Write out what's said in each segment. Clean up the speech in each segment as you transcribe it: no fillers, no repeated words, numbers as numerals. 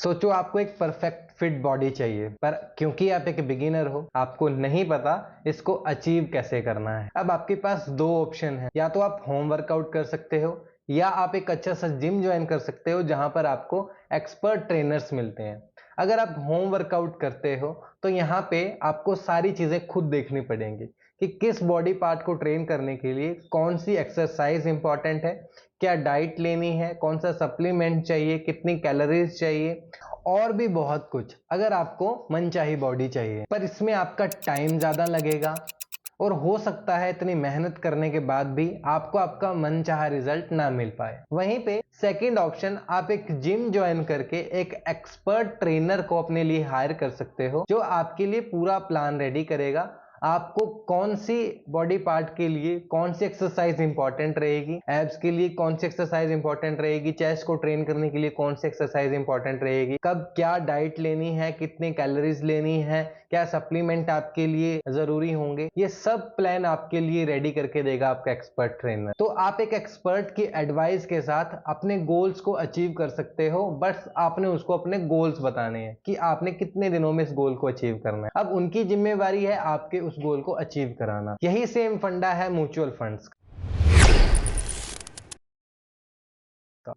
सोचो आपको एक परफेक्ट फिट बॉडी चाहिए, पर क्योंकि आप एक बिगिनर हो, आपको नहीं पता इसको अचीव कैसे करना है। अब आपके पास दो ऑप्शन है, या तो आप होम वर्कआउट कर सकते हो या आप एक अच्छा सा जिम ज्वाइन कर सकते हो जहां पर आपको एक्सपर्ट ट्रेनर्स मिलते हैं। अगर आप होम वर्कआउट करते हो तो यहाँ पे आपको सारी चीजें खुद देखनी पड़ेंगी कि किस बॉडी पार्ट को ट्रेन करने के लिए कौन सी एक्सरसाइज इंपॉर्टेंट है, क्या डाइट लेनी है, कौन सा सप्लीमेंट चाहिए, कितनी कैलोरीज चाहिए और भी बहुत कुछ। अगर आपको मनचाही बॉडी चाहिए, पर इसमें आपका टाइम ज्यादा लगेगा और हो सकता है इतनी मेहनत करने के बाद भी आपको आपका मनचाहा रिजल्ट ना मिल पाए। वहीं पे सेकंड ऑप्शन, आप एक जिम ज्वाइन करके एक एक्सपर्ट ट्रेनर को अपने लिए हायर कर सकते हो जो आपके लिए पूरा प्लान रेडी करेगा। आपको कौन सी बॉडी पार्ट के लिए कौन सी एक्सरसाइज इंपॉर्टेंट रहेगी, एब्स के लिए कौन सी एक्सरसाइज इंपॉर्टेंट रहेगी, चेस्ट को ट्रेन करने के लिए कौन सी एक्सरसाइज इंपॉर्टेंट रहेगी, कब क्या डाइट लेनी है, कितनी कैलोरीज लेनी है, क्या सप्लीमेंट आपके लिए जरूरी होंगे, ये सब प्लान आपके लिए रेडी करके देगा आपका एक्सपर्ट ट्रेनर। तो आप एक एक्सपर्ट की एडवाइस के साथ अपने गोल्स को अचीव कर सकते हो, बस आपने उसको अपने गोल्स बताने हैं कि आपने कितने दिनों में इस गोल को अचीव करना है। अब उनकी जिम्मेवारी है आपके उस गोल को अचीव कराना। यही सेम फंडा है म्यूचुअल फंड्स का।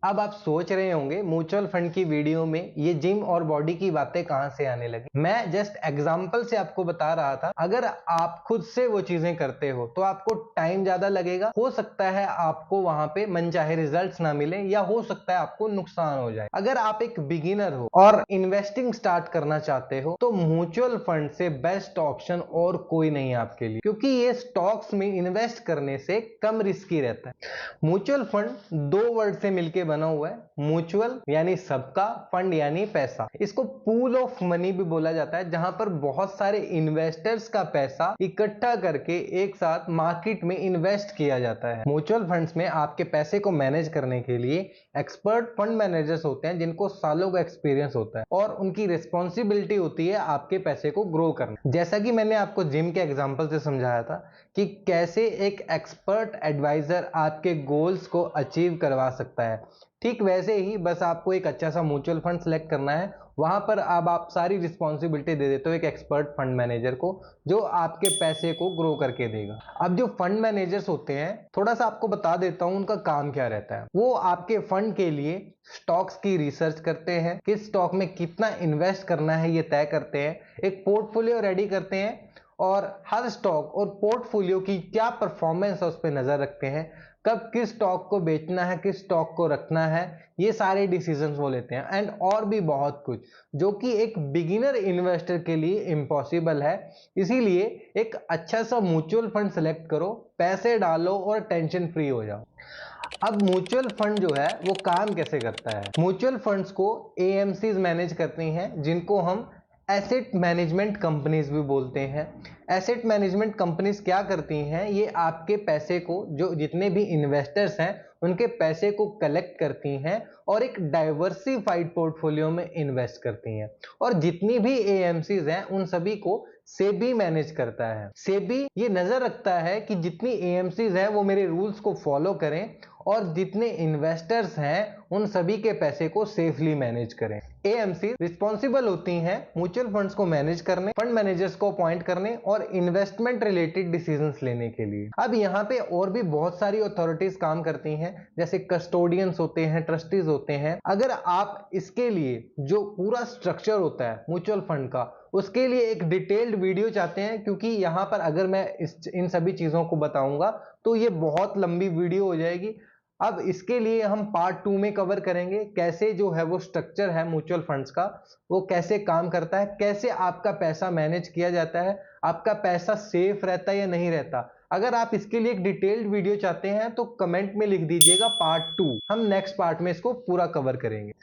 अब आप सोच रहे होंगे म्यूचुअल फंड की वीडियो में ये जिम और बॉडी की बातें कहां से आने लगी। मैं जस्ट एग्जांपल से आपको बता रहा था। अगर आप खुद से वो चीजें करते हो तो आपको टाइम ज्यादा लगेगा, हो सकता है आपको वहां पे मनचाहे रिजल्ट्स ना मिले या हो सकता है आपको नुकसान हो जाए। अगर आप एक बिगिनर हो और इन्वेस्टिंग स्टार्ट करना चाहते हो तो म्यूचुअल फंड से बेस्ट ऑप्शन और कोई नहीं है आपके लिए, क्योंकि ये स्टॉक्स में इन्वेस्ट करने से कम रिस्की रहता है। म्यूचुअल फंड दो वर्ड से मिलकर बना हुआ है। म्यूचुअल यानी सबका, फंड यानी पैसा। इसको पूल ऑफ मनी भी बोला जाता है, जहां पर बहुत सारे इन्वेस्टर्स का पैसा इकट्ठा करके एक साथ मार्केट में इन्वेस्ट किया जाता है। म्यूचुअल फंड्स में आपके पैसे को मैनेज करने के लिए एक्सपर्ट फंड मैनेजर्स होते हैं जिनको सालों का एक्सपीरियंस होता है और उनकी रिस्पॉन्सिबिलिटी होती है आपके पैसे को ग्रो करना। जैसा कि मैंने आपको जिम के एग्जांपल से समझाया था कि कैसे एक एक्सपर्ट एडवाइजर आपके गोल्स को अचीव करवा सकता है, ठीक वैसे ही बस आपको एक अच्छा सा म्यूचुअल फंड सेलेक्ट करना है। वहां पर अब आप सारी रिस्पॉन्सिबिलिटी दे देते हो एक एक्सपर्ट फंड मैनेजर को जो आपके पैसे को ग्रो करके देगा। अब जो फंड मैनेजर्स होते हैं, थोड़ा सा आपको बता देता हूं उनका काम क्या रहता है। वो आपके फंड के लिए स्टॉक्स की रिसर्च करते हैं, किस स्टॉक में कितना इन्वेस्ट करना है ये तय करते हैं, एक पोर्टफोलियो रेडी करते हैं और हर स्टॉक और पोर्टफोलियो की क्या परफॉर्मेंस है उस पर नजर रखते हैं, कब किस स्टॉक को बेचना है, किस स्टॉक को रखना है, ये सारे डिसीजंस वो लेते हैं। एंड और भी बहुत कुछ जो कि एक बिगिनर इन्वेस्टर के लिए इम्पॉसिबल है। इसीलिए एक अच्छा सा म्यूचुअल फंड सेलेक्ट करो, पैसे डालो और टेंशन फ्री हो जाओ। अब म्यूचुअल फंड जो है वो काम कैसे करता है। म्यूचुअल फंड्स को एएमसीज मैनेज करती हैं, जिनको हम एसेट मैनेजमेंट कंपनीज भी बोलते हैं। एसेट मैनेजमेंट कंपनीज क्या करती हैं, ये आपके पैसे को, जो जितने भी इन्वेस्टर्स हैं उनके पैसे को कलेक्ट करती हैं और एक डाइवर्सिफाइड पोर्टफोलियो में इन्वेस्ट करती हैं। और जितनी भी एएमसीज हैं उन सभी को सेबी मैनेज करता है। सेबी ये नजर रखता है कि जितनी एएमसीज हैं वो मेरे रूल्स को फॉलो करें और जितने इन्वेस्टर्स हैं उन सभी के पैसे को सेफली मैनेज करें। एएमसी रिस्पॉन्सिबल होती हैं म्यूचुअल फंड्स को मैनेज करने, फंड मैनेजर्स को अपॉइंट करने और इन्वेस्टमेंट रिलेटेड डिसीजंस लेने के लिए। अब यहाँ पे और भी बहुत सारी अथॉरिटीज काम करती हैं, जैसे कस्टोडियंस होते हैं, ट्रस्टीज होते हैं। अगर आप इसके लिए जो पूरा स्ट्रक्चर होता है म्यूचुअल फंड का, उसके लिए एक डिटेल्ड वीडियो चाहते हैं, क्योंकि यहाँ पर अगर मैं इन सभी चीजों को बताऊंगा तो ये बहुत लंबी वीडियो हो जाएगी। अब इसके लिए हम पार्ट 2 में कवर करेंगे कैसे जो है वो स्ट्रक्चर है म्यूचुअल फंड्स का, वो कैसे काम करता है, कैसे आपका पैसा मैनेज किया जाता है, आपका पैसा सेफ रहता है या नहीं रहता। अगर आप इसके लिए एक डिटेल्ड वीडियो चाहते हैं तो कमेंट में लिख दीजिएगा पार्ट 2, हम नेक्स्ट पार्ट में इसको पूरा कवर करेंगे।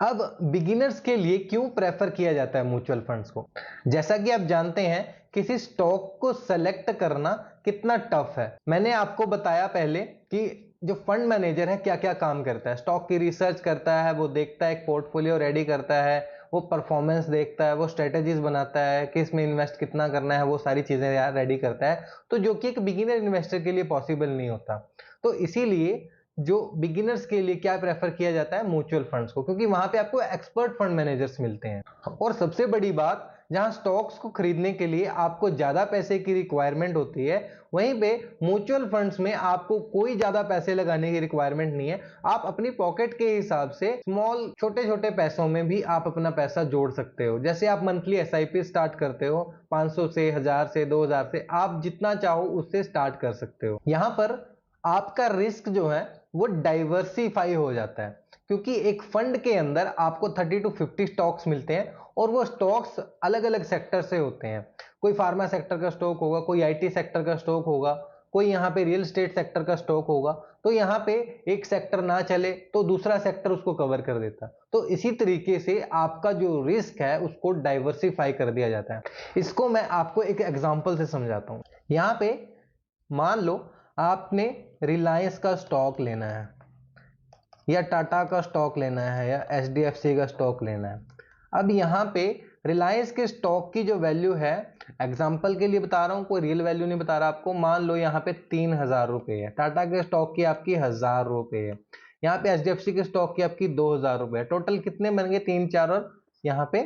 अब बिगिनर्स के लिए क्यों प्रेफर किया जाता है म्यूचुअल फंड्स को। जैसा कि आप जानते हैं किसी स्टॉक को सेलेक्ट करना कितना टफ है। मैंने आपको बताया पहले कि जो फंड मैनेजर है क्या क्या काम करता है। स्टॉक की रिसर्च करता है, वो देखता है, एक पोर्टफोलियो रेडी करता है, वो परफॉर्मेंस देखता है, वो स्ट्रेटेजीज बनाता है, किस में इन्वेस्ट कितना करना है, वो सारी चीजें यार रेडी करता है। तो जो कि एक बिगिनर इन्वेस्टर के लिए पॉसिबल नहीं होता। तो इसीलिए जो बिगिनर्स के लिए क्या प्रेफर किया जाता है, म्यूचुअल फंड्स को, क्योंकि वहां पे आपको एक्सपर्ट फंड मैनेजर्स मिलते हैं। और सबसे बड़ी बात, जहां स्टॉक्स को खरीदने के लिए आपको ज्यादा पैसे की रिक्वायरमेंट होती है, वहीं पे म्यूचुअल फंड्स में आपको कोई ज्यादा पैसे लगाने की रिक्वायरमेंट नहीं है। आप अपनी पॉकेट के हिसाब से स्मॉल छोटे छोटे पैसों में भी आप अपना पैसा जोड़ सकते हो। जैसे आप मंथली एसआईपी स्टार्ट करते हो 500 से, 1000 से, 2000 से, आप जितना चाहो उससे स्टार्ट कर सकते हो। यहां पर आपका रिस्क जो है वो डाइवर्सिफाई हो जाता है, क्योंकि एक फंड के अंदर आपको 30 to 50 स्टॉक्स मिलते हैं और वो स्टॉक्स अलग अलग सेक्टर से होते हैं। कोई फार्मा सेक्टर का स्टॉक होगा, कोई आईटी सेक्टर का स्टॉक होगा, कोई यहाँ पे रियल एस्टेट सेक्टर का स्टॉक होगा। तो यहाँ पे एक सेक्टर ना चले तो दूसरा सेक्टर उसको कवर कर देता। तो इसी तरीके से आपका जो रिस्क है उसको डाइवर्सिफाई कर दिया जाता है। इसको मैं आपको एक एग्जांपल से समझाता हूँ। यहाँ पे मान लो आपने रिलायंस का स्टॉक लेना है, या टाटा का स्टॉक लेना है, या एचडीएफसी का स्टॉक लेना है। अब यहाँ पे रिलायंस के स्टॉक की जो वैल्यू है, एग्जांपल के लिए बता रहा हूँ, कोई रियल वैल्यू नहीं बता रहा आपको, मान लो यहाँ पे 3000 रुपये है। टाटा के स्टॉक की आपकी 1000 रुपये है। यहाँ पे एचडीएफसी के स्टॉक की आपकी 2000 रुपये है। टोटल कितने बन गए? 3, 4 और यहाँ पे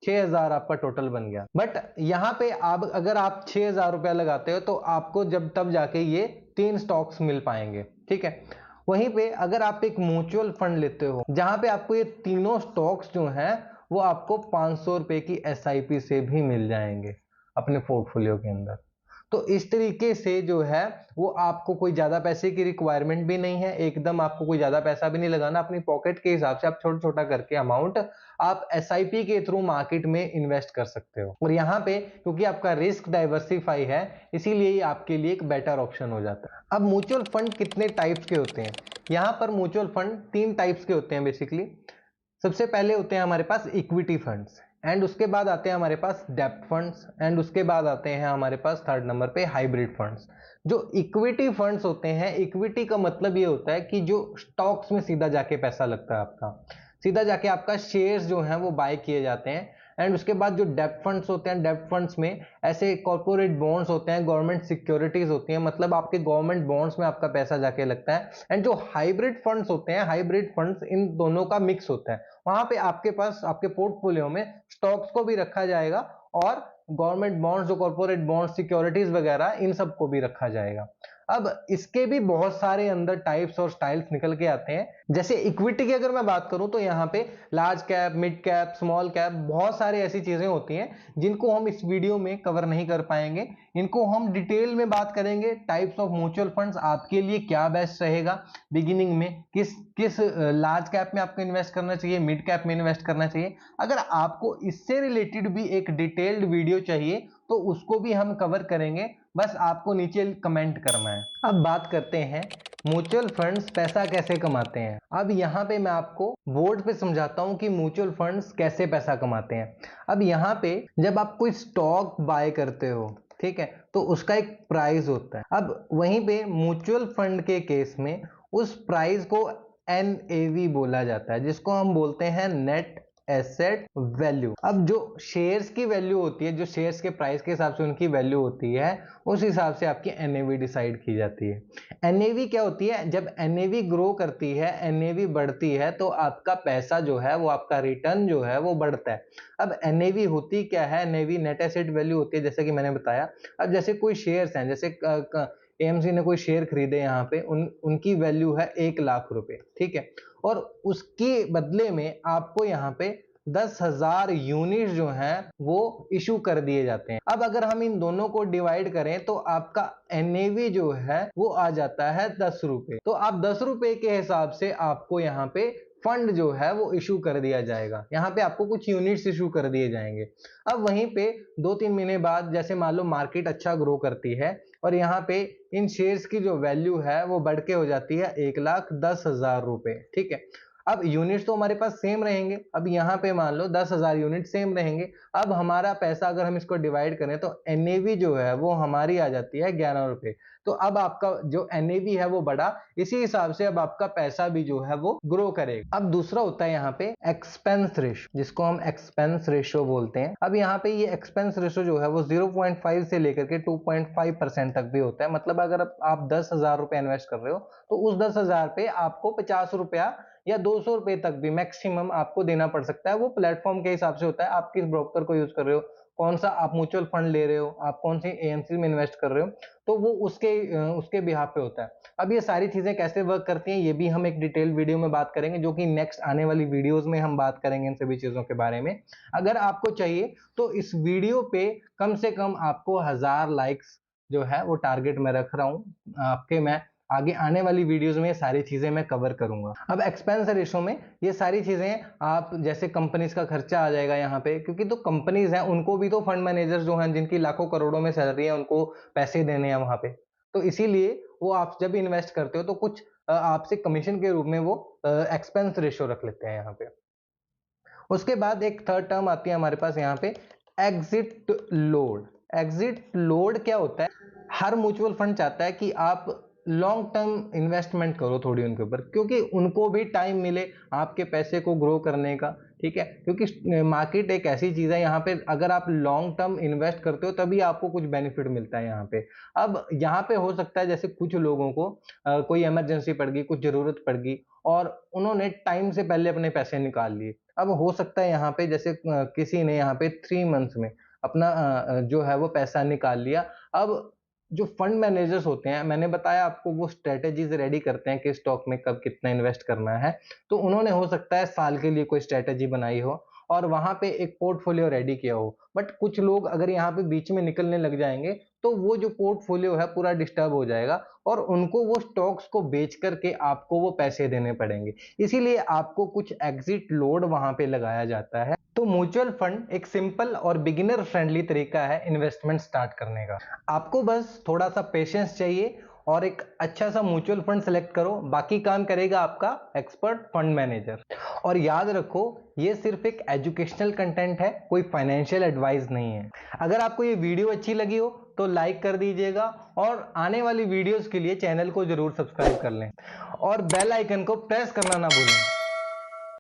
6000 आपका टोटल बन गया। बट यहाँ पे आप अगर आप 6000 रुपया लगाते हो तो आपको जब तब जाके ये 3 स्टॉक्स मिल पाएंगे, ठीक है। वहीं पे अगर आप एक म्यूचुअल फंड लेते हो जहां पे आपको ये तीनों स्टॉक्स जो हैं वो आपको 500 रुपए की एसआईपी से भी मिल जाएंगे अपने पोर्टफोलियो के अंदर। तो इस तरीके से जो है वो आपको कोई ज्यादा पैसे की रिक्वायरमेंट भी नहीं है, एकदम आपको कोई ज्यादा पैसा भी नहीं लगाना। अपनी पॉकेट के हिसाब से आप छोटा छोटा करके अमाउंट आप एसआईपी के थ्रू मार्केट में इन्वेस्ट कर सकते हो। और यहाँ पे क्योंकि आपका रिस्क डाइवर्सिफाई है, इसीलिए ये आपके लिए एक बेटर ऑप्शन हो जाता है। अब म्यूचुअल फंड कितने टाइप्स के होते हैं? यहाँ पर म्यूचुअल फंड 3 टाइप्स के होते हैं बेसिकली। सबसे पहले होते हैं हमारे पास इक्विटी फंड्स, एंड उसके बाद आते हैं हमारे पास डेब्ट फंड्स, एंड उसके बाद आते हैं हमारे पास थर्ड नंबर पे हाइब्रिड फंड्स। जो इक्विटी फंड्स होते हैं, इक्विटी का मतलब ये होता है कि जो स्टॉक्स में सीधा जाके पैसा लगता है आपका, सीधा जाके आपका शेयर्स जो हैं वो बाय किए जाते हैं। एंड उसके बाद जो डेब्ट फंड्स होते हैं, डेब्ट फंड्स में ऐसे कॉर्पोरेट बॉन्ड्स होते हैं, गवर्नमेंट सिक्योरिटीज होती हैं, मतलब आपके गवर्नमेंट बॉन्ड्स में आपका पैसा जाके लगता है। एंड जो हाइब्रिड फंड्स होते हैं, हाइब्रिड फंड्स इन दोनों का मिक्स होता है। वहां पे आपके पास आपके पोर्टफोलियो में स्टॉक्स को भी रखा जाएगा और गवर्नमेंट बॉन्ड्स, जो कॉर्पोरेट बॉन्ड्स, सिक्योरिटीज वगैरह, इन सबको भी रखा जाएगा। अब इसके भी बहुत सारे अंदर टाइप्स और स्टाइल्स निकल के आते हैं। जैसे इक्विटी की अगर मैं बात करूं तो यहाँ पे large cap, mid cap, small cap, बहुत सारे ऐसी चीजें होती हैं जिनको हम इस वीडियो में कवर नहीं कर पाएंगे। इनको हम डिटेल में बात करेंगे। टाइप्स ऑफ म्यूचुअल फंड्स, आपके लिए क्या बेस्ट रहेगा बिगिनिंग में, किस लार्ज कैप में आपको इन्वेस्ट करना चाहिए, मिड कैप में इन्वेस्ट करना चाहिए। अगर आपको इससे रिलेटेड भी एक डिटेल्ड वीडियो चाहिए तो उसको भी हम कवर करेंगे, बस आपको नीचे कमेंट करना है। अब बात करते हैं म्यूचुअल फंड्स पैसा कैसे कमाते हैं। अब यहाँ पे मैं आपको बोर्ड पे समझाता हूँ कि म्यूचुअल फंड्स कैसे पैसा कमाते हैं। अब यहाँ पे जब आप कोई स्टॉक बाय करते हो, ठीक है, तो उसका एक प्राइस होता है। अब वहीं पे म्यूचुअल फंड के केस में उस प्राइस को NAV बोला जाता है, जिसको हम बोलते हैं नेट एसेट वैल्यू। अब जो शेयर्स की वैल्यू होती है, जो शेयर्स के प्राइस के हिसाब से उनकी वैल्यू होती है, उस हिसाब से आपकी NAV डिसाइड की जाती है। NAV क्या होती है? जब NAV ग्रो करती है, NAV बढ़ती है, तो आपका पैसा जो है वो, आपका रिटर्न जो है वो बढ़ता है। अब NAV होती क्या है? NAV नेट एसेट वैल्यू होती है, जैसे कि मैंने बताया। अब जैसे कोई शेयर्स हैं, जैसे AMC ने कोई शेयर खरीदे, यहाँ पे उनकी वैल्यू है 1 लाख रुपए, ठीक है, और उसके बदले में आपको यहाँ पे 10,000 यूनिट जो हैं वो इशू कर दिए जाते हैं। अब अगर हम इन दोनों को डिवाइड करें तो आपका NAV जो है वो आ जाता है 10 रुपए। तो आप 10 रुपए के हिसाब से आपको यहाँ पे फंड जो है वो इशू कर दिया जाएगा। यहाँ पे आपको कुछ यूनिट्स इशू कर दिए जाएंगे। अब वहीं पे 2-3 महीने बाद, जैसे मान लो मार्केट अच्छा ग्रो करती है और यहाँ पे इन शेयर्स की जो वैल्यू है वो बढ़ के हो जाती है 1,10,000 रुपए, ठीक है। अब यूनिट्स तो हमारे पास सेम रहेंगे। अब यहाँ पे मान लो 10,000 यूनिट सेम रहेंगे। अब हमारा पैसा अगर हम इसको डिवाइड करें तो एनएवी जो है वो हमारी आ जाती है 11 रुपए। तो अब आपका जो एनएवी है वो बढ़ा, इसी हिसाब से अब आपका पैसा भी जो है वो ग्रो करेगा। अब दूसरा होता है यहाँ पे एक्सपेंस रेशो, जिसको हम एक्सपेंस रेशो बोलते हैं। अब यहाँ पे ये एक्सपेंस रेशो जो है वो 0.5 से लेकर के 2.5% तक भी होता है। मतलब अगर आप 10,000 रुपए इन्वेस्ट कर रहे हो तो उस 10,000 पे आपको 50 रुपया या 200 रुपए तक भी मैक्सिमम आपको देना पड़ सकता है। वो प्लेटफॉर्म के हिसाब से होता है, आप किस ब्रोकर को यूज कर रहे हो, कौन सा आप म्यूचुअल फंड ले रहे हो, आप कौन सी एएमसी में इन्वेस्ट कर रहे हो, तो वो उसके बिहाफ पे होता है। अब ये सारी चीजें कैसे वर्क करती हैं ये भी हम एक डिटेल वीडियो में बात करेंगे, जो कि नेक्स्ट आने वाली वीडियोस में हम बात करेंगे इन सभी चीजों के बारे में। अगर आपको चाहिए तो इस वीडियो पे कम से कम आपको 1000 लाइक्स जो है वो टारगेट मैं रख रहा हूँ आपके। मैं आगे आने वाली वीडियोस में ये सारी चीजें मैं कवर करूंगा। अब एक्सपेंस रेशो में ये सारी चीजें आप जैसे कंपनीज का खर्चा आ जाएगा यहाँ पे, क्योंकि तो कंपनीज हैं उनको भी तो फंड मैनेजर्स जो हैं जिनकी लाखों करोड़ों में सैलरी है उनको पैसे देने हैं वहां पे, तो इसीलिए वो आप जब इन्वेस्ट करते हो तो कुछ आपसे कमीशन के रूप में वो एक्सपेंस रेशो रख लेते हैं यहाँ पे। उसके बाद एक थर्ड टर्म आती है हमारे पास यहाँ पे, एग्जिट लोड। एग्जिट लोड क्या होता है? हर म्यूचुअल फंड चाहता है कि आप लॉन्ग टर्म इन्वेस्टमेंट करो थोड़ी उनके ऊपर, क्योंकि उनको भी टाइम मिले आपके पैसे को ग्रो करने का। ठीक है, क्योंकि मार्केट एक ऐसी चीज है यहाँ पे, अगर आप लॉन्ग टर्म इन्वेस्ट करते हो तभी आपको कुछ बेनिफिट मिलता है यहाँ पे। अब यहाँ पे हो सकता है जैसे कुछ लोगों को कोई इमरजेंसी पड़ गई, कुछ जरूरत पड़ गई और उन्होंने टाइम से पहले अपने पैसे निकाल लिए। अब हो सकता है यहाँ पे जैसे किसी ने यहाँ पे 3 मंथ्स में अपना जो है वो पैसा निकाल लिया। अब जो फंड मैनेजर्स होते हैं, मैंने बताया आपको, वो स्ट्रेटेजीज रेडी करते हैं कि स्टॉक में कब कितना इन्वेस्ट करना है। तो उन्होंने हो सकता है साल के लिए कोई स्ट्रेटेजी बनाई हो और वहां पे एक पोर्टफोलियो रेडी किया हो। बट कुछ लोग अगर यहाँ पे बीच में निकलने लग जाएंगे तो वो जो पोर्टफोलियो है पूरा डिस्टर्ब हो जाएगा और उनको वो स्टॉक्स को बेच करके आपको वो पैसे देने पड़ेंगे। इसीलिए आपको कुछ एग्जिट लोड वहां पे लगाया जाता है। तो म्यूचुअल फंड एक सिंपल और बिगिनर फ्रेंडली तरीका है इन्वेस्टमेंट स्टार्ट करने का। आपको बस थोड़ा सा पेशेंस चाहिए और एक अच्छा सा म्यूचुअल फंड सेलेक्ट करो, बाकी काम करेगा आपका एक्सपर्ट फंड मैनेजर। और याद रखो, ये सिर्फ एक एजुकेशनल कंटेंट है, कोई फाइनेंशियल एडवाइस नहीं है। अगर आपको ये वीडियो अच्छी लगी हो तो लाइक कर दीजिएगा और आने वाली वीडियोस के लिए चैनल को जरूर सब्सक्राइब कर लें और बेल आइकन को प्रेस करना ना भूलें।